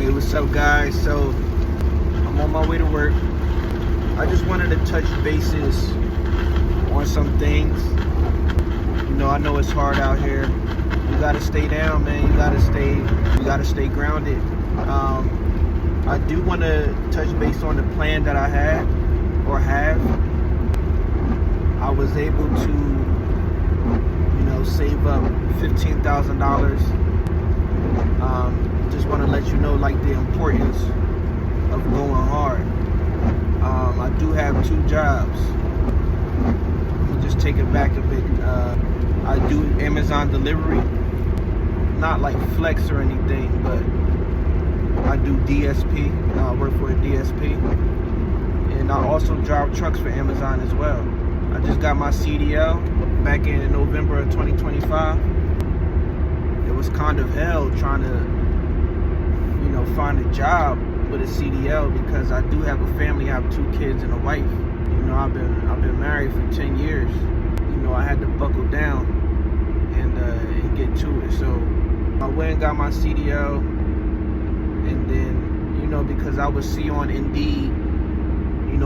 Hey, what's up, guys? So I'm on my way to work. I just wanted to touch bases on some things. I know it's hard out here. You gotta stay down, man. You gotta stay grounded. I do want to touch base on the plan that I had or have. I was able to, save up $15,000. Just want to let you know, like, the importance of going hard. I do have 2 jobs. Let me just take it back a bit. I do Amazon delivery, not like flex or anything, but I do DSP. I work for a DSP, and I also drive trucks for Amazon as well. I just got my CDL back in November of 2025. It was kind of hell trying to, find a job with a CDL because I do have a family. I have 2 kids and a wife. I've been married for 10 years. I had to buckle down and get to it. So I went and got my CDL, and then because I would see on Indeed,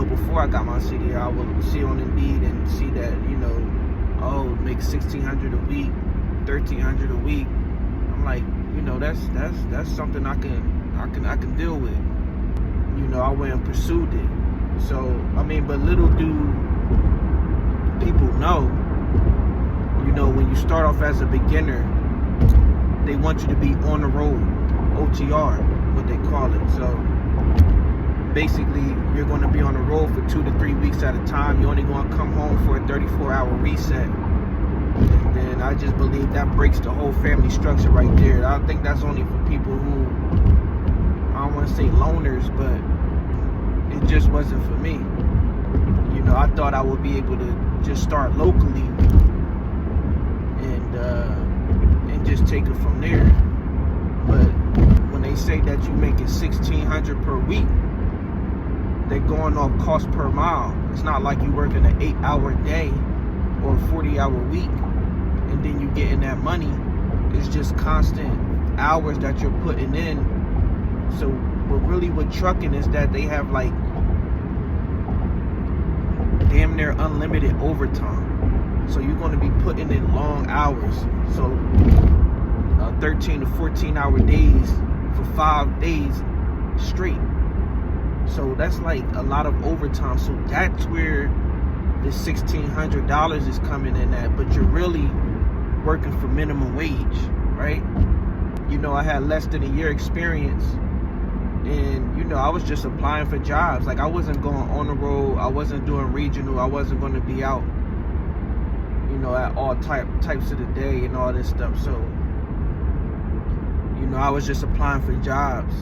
before I got my CDL, I would see on Indeed and see that make $1,600 a week, $1,300 a week. I'm like, that's something I can deal with. I went and pursued it. So but little do people know, when you start off as a beginner, they want you to be on the road, OTR, what they call it. So basically, you're going to be on the road for 2 to 3 weeks at a time. You're only going to come home for a 34-hour reset. And then I just believe that breaks the whole family structure right there. I think that's only for people who, I don't want to say loners, but it just wasn't for me. I thought I would be able to just start locally and just take it from there. But when they say that you're making $1,600 per week, they're going off cost per mile. It's not like you working an 8-hour day or a 40-hour week and then you getting that money. It's just constant hours that you're putting in. So what really with trucking is that they have like damn near unlimited overtime. So you're going to be putting in long hours. So 13 to 14-hour days for 5 days straight. So that's like a lot of overtime. So that's where the $1,600 is coming in at. But you're really working for minimum wage, right? I had less than a year experience. And, I was just applying for jobs. Like, I wasn't going on the road. I wasn't doing regional. I wasn't going to be out, at all types of the day and all this stuff. So, I was just applying for jobs.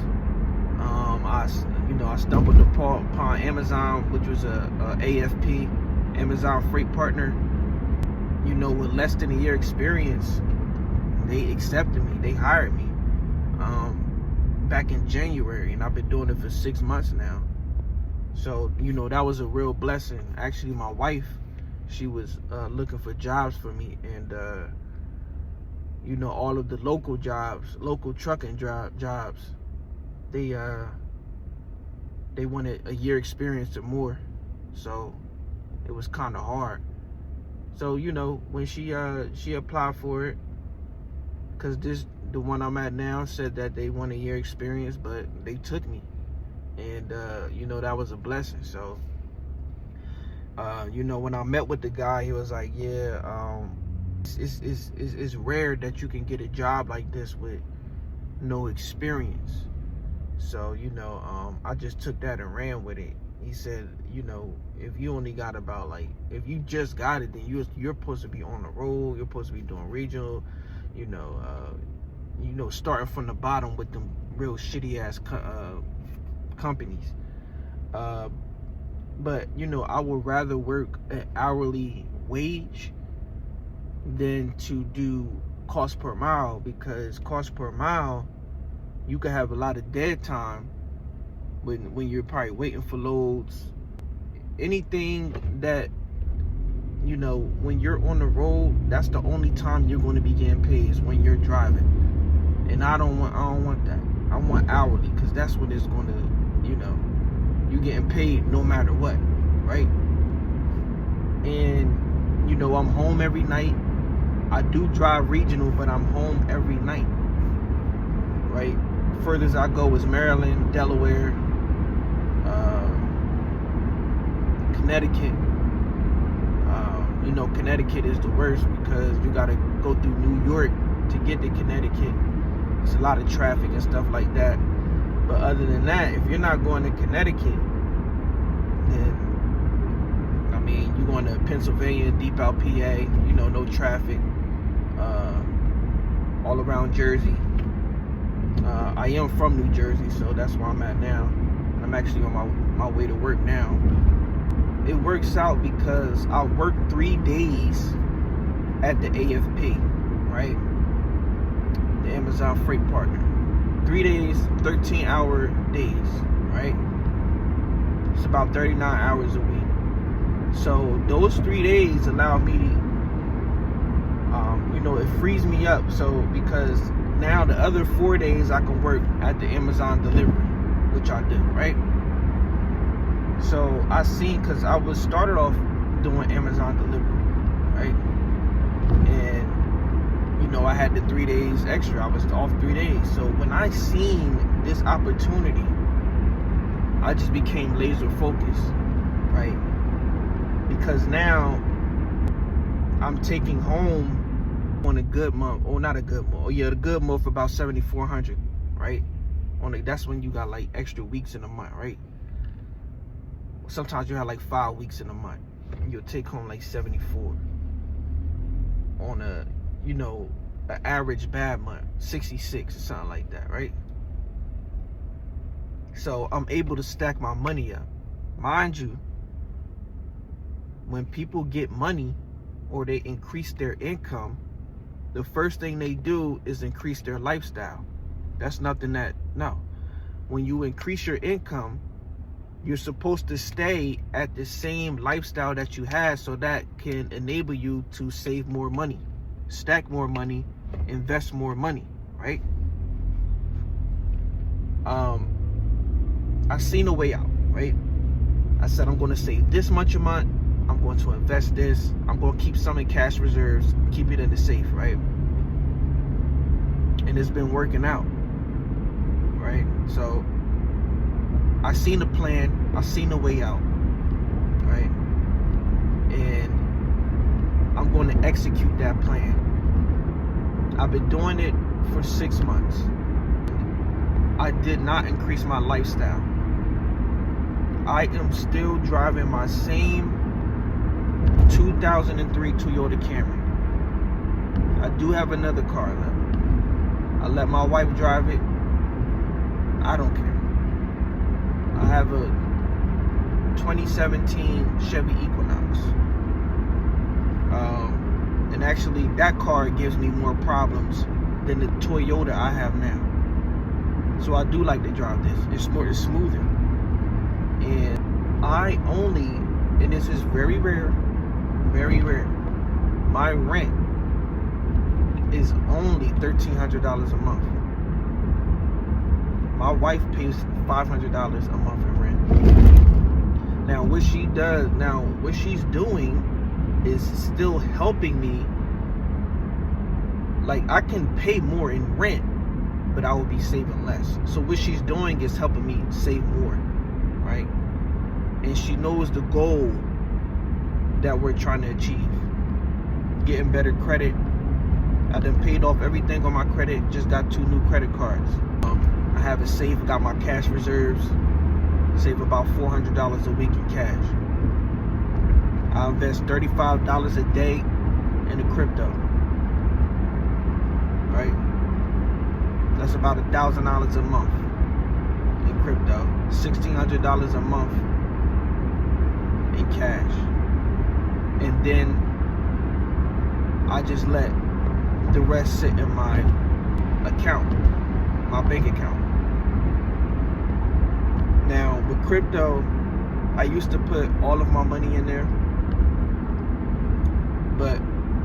I stumbled upon Amazon, which was a AFP, Amazon Freight Partner. With less than a year experience, they accepted me. They hired me back in January, and I've been doing it for 6 months now. So, that was a real blessing. Actually, my wife, she was looking for jobs for me, and all of the local jobs, local trucking jobs, they wanted a year experience or more. So it was kind of hard. So when she applied for it, because the one I'm at now said that they want a year experience, but they took me, and that was a blessing. So when I met with the guy, he was like, yeah, it's rare that you can get a job like this with no experience. So I just took that and ran with it. He said, if you only got about, like, if you just got it, then you're supposed to be on the road. You're supposed to be doing regional, starting from the bottom with them real shitty ass companies. But I would rather work an hourly wage than to do cost per mile, because cost per mile, you could have a lot of dead time when you're probably waiting for loads. Anything that, when you're on the road, that's the only time you're going to be getting paid, is when you're driving. And I don't want that. I want hourly, because that's when it's going to, you're getting paid no matter what, right? And, I'm home every night. I do drive regional, but I'm home every night, right? Furthest I go is Maryland, Delaware, Connecticut. Connecticut is the worst because you got to go through New York to get to Connecticut. It's a lot of traffic and stuff like that. But other than that, if you're not going to Connecticut, then you're going to Pennsylvania, deep out PA, no traffic. All around Jersey. I am from New Jersey, so that's where I'm at now. I'm actually on my way to work now. It works out because I work 3 days at the AFP, right? The Amazon Freight Partner. 3 days, 13-hour days, right? It's about 39 hours a week. So those 3 days allow me, it frees me up. So because now the other 4 days I can work at the Amazon delivery, which I do, right? So I seen, because I was started off doing Amazon delivery, right? And I had the 3 days extra. I was off 3 days. So when I seen this opportunity, I just became laser focused, right? Because now I'm taking home on a good month, or not a good month. Oh yeah, the good month about 7,400, right? That's when you got like extra weeks in a month, right? Sometimes you have like 5 weeks in a month. You'll take home like 74 on an average bad month, 66 or something like that, right? So I'm able to stack my money up. Mind you, when people get money or they increase their income, the first thing they do is increase their lifestyle. That's nothing no. When you increase your income, you're supposed to stay at the same lifestyle that you had, so that can enable you to save more money, stack more money, invest more money, right? I seen a way out, right? I said, I'm going to save this much a month. I'm going to invest this. I'm going to keep some in cash reserves, keep it in the safe, right? And it's been working out, right? So I seen a plan. I seen a way out, right? And I'm going to execute that plan. I've been doing it for 6 months. I did not increase my lifestyle. I am still driving my same 2003 Toyota Camry. I do have another car left. I let my wife drive it. I don't care. I have a 2017 Chevy Equinox. And actually that car gives me more problems than the Toyota I have now. So I do like to drive this. It's smoother. And I only, and this is very rare, my rent is only $1,300 a month. My wife pays $500 a month in rent. Now what she's doing is still helping me. Like, I can pay more in rent, but I will be saving less. So what she's doing is helping me save more, right? And she knows the goal that we're trying to achieve. Getting better credit. I done paid off everything on my credit. Just got 2 new credit cards. I have it safe. Got my cash reserves. Save about $400 a week in cash. I invest $35 a day in the crypto. Right? That's about $1,000 a month in crypto. $1,600 a month in cash. And then I just let the rest sit in my account, my bank account. Now with crypto, I used to put all of my money in there, but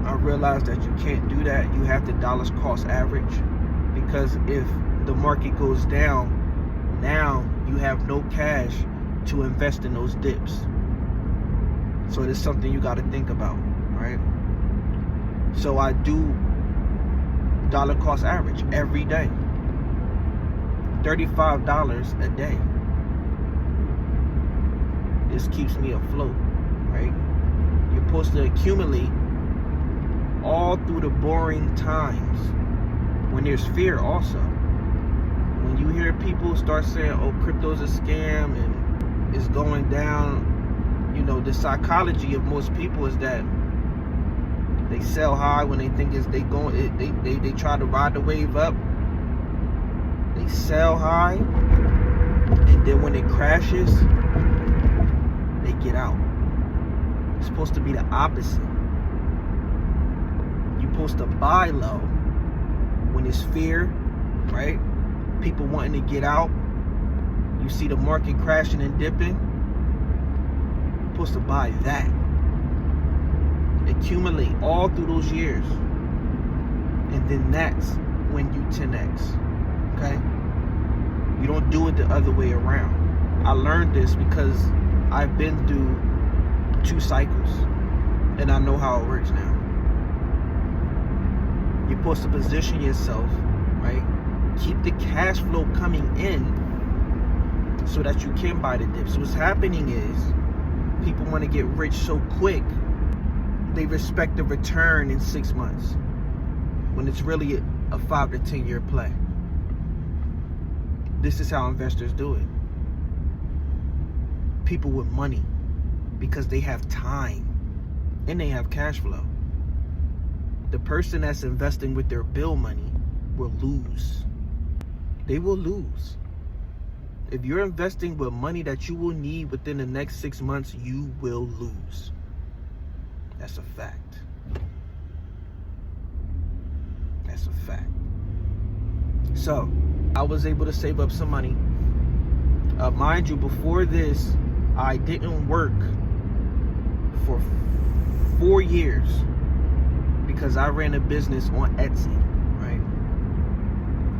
I realized that you can't do that. You have to dollars cost average, because if the market goes down, now you have no cash to invest in those dips. So it's something you got to think about, right? So I do dollar cost average every day, $35 a day. This keeps me afloat, right? You're supposed to accumulate all through the boring times when there's fear also. When you hear people start saying, oh, crypto's a scam and it's going down, the psychology of most people is that they sell high when they think they try to ride the wave up. They sell high, and then when it crashes, they get out. It's supposed to be the opposite. You're supposed to buy low when it's fear, right? People wanting to get out. You see the market crashing and dipping. You're supposed to buy that. Accumulate all through those years. And then that's when you 10x. Okay? You don't do it the other way around. I learned this because I've been through 2 cycles. And I know how it works now. You're supposed to position yourself, right? Keep the cash flow coming in so that you can buy the dips. So what's happening is people want to get rich so quick, they respect the return in 6 months when it's really a 5 to 10 year play. This is how investors do it. People with money, because they have time and they have cash flow. The person that's investing with their bill money will lose. They will lose. If you're investing with money that you will need within the next 6 months, you will lose. That's a fact. That's a fact. So, I was able to save up some money. Mind you, before this, I didn't work for 4 years because I ran a business on Etsy, right?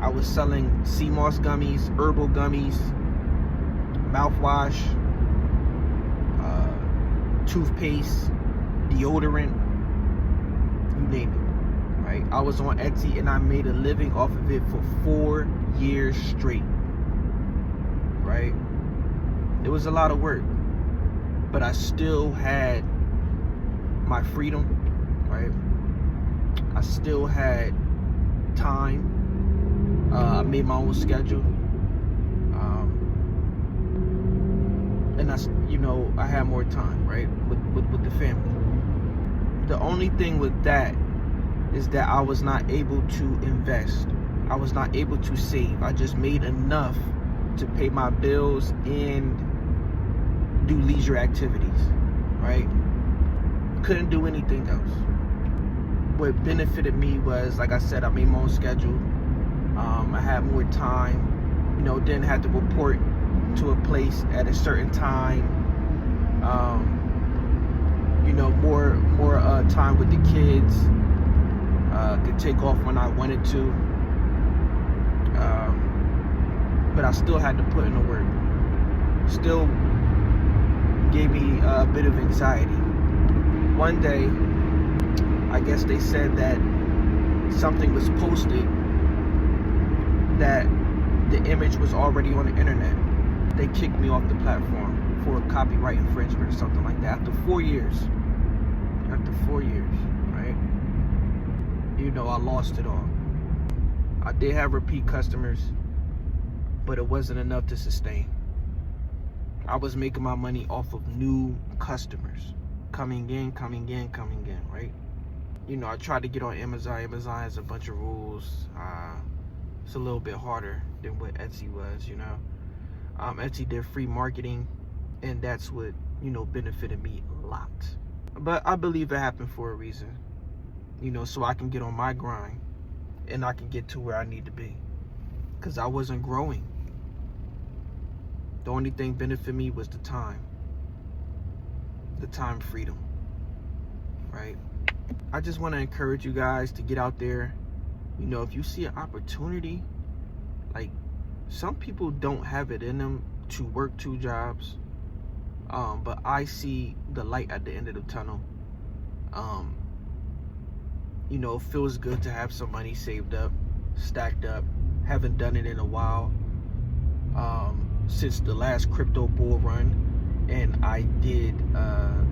I was selling sea moss gummies, herbal gummies, mouthwash, toothpaste, deodorant, you name it, right? I was on Etsy and I made a living off of it for 4 years straight, right? It was a lot of work, but I still had my freedom, right? I still had time. I made my own schedule. And I had more time, right? With the family. The only thing with that is that I was not able to invest. I was not able to save. I just made enough to pay my bills and do leisure activities, right? Couldn't do anything else. What benefited me was, like I said, I made my own schedule. I had more time. Didn't have to report to a place at a certain time. More time with the kids. Could take off when I wanted to. But I still had to put in the work. Still gave me a bit of anxiety. One day, I guess they said that something was posted that the image was already on the internet. They kicked me off the platform for copyright infringement or something like that after 4 years. After 4 years, right? I lost it all. I did have repeat customers, but it wasn't enough to sustain. I was making my money off of new customers. Coming in, right? I tried to get on Amazon. Amazon has a bunch of rules. It's a little bit harder than what Etsy was, Etsy did free marketing, and that's what, benefited me a lot. But I believe it happened for a reason, so I can get on my grind and I can get to where I need to be. Because I wasn't growing. The only thing benefited me was the time freedom, right? I just want to encourage you guys to get out there. If you see an opportunity, Like, some people don't have it in them to work 2 jobs, but I see the light at the end of the tunnel. You know, it feels good to have some money saved up, stacked up. Haven't done it in a while, since the last crypto bull run, and I did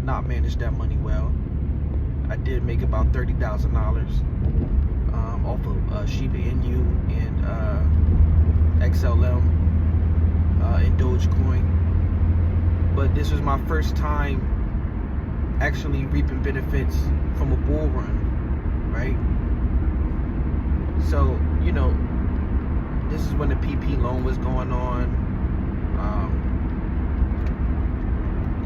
not manage that money well. I did make about $30,000 off of Shiba Inu and XLM and Dogecoin. But this was my first time actually reaping benefits from a bull run, right? So, you know, this is when the PP loan was going on.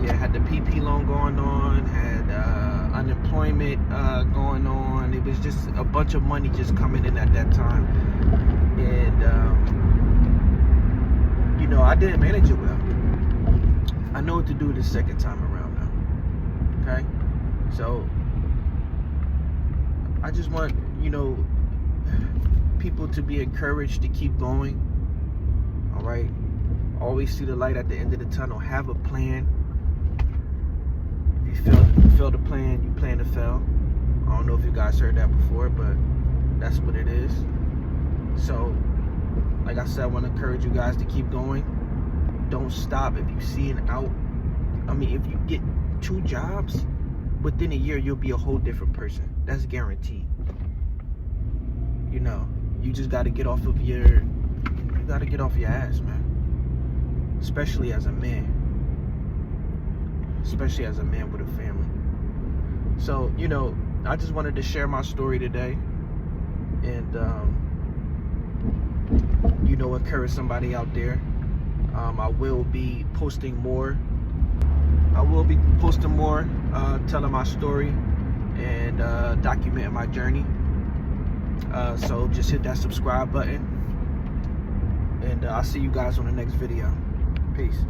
Had the PP loan going on, had unemployment going on. It was just a bunch of money just coming in at that time. And, you know, I didn't manage it well. I know what to do the second time around now, okay? So, I just want, you know, people to be encouraged to keep going, all right? Always see the light at the end of the tunnel. Have a plan. If you fail to plan, you plan to fail. I don't know if you guys heard that before, but that's what it is. So, like I said, I want to encourage you guys to keep going. Don't stop. If you see an out, I mean, if you get 2 jobs, within a year, you'll be a whole different person. That's guaranteed. You know, you just got to get off of your ass, man. Especially as a man. Especially as a man with a family. So, you know, I just wanted to share my story today. And, you know, encourage somebody out there. I will be posting more. Telling my story and documenting my journey. So just hit that subscribe button. And I'll see you guys on the next video. Peace.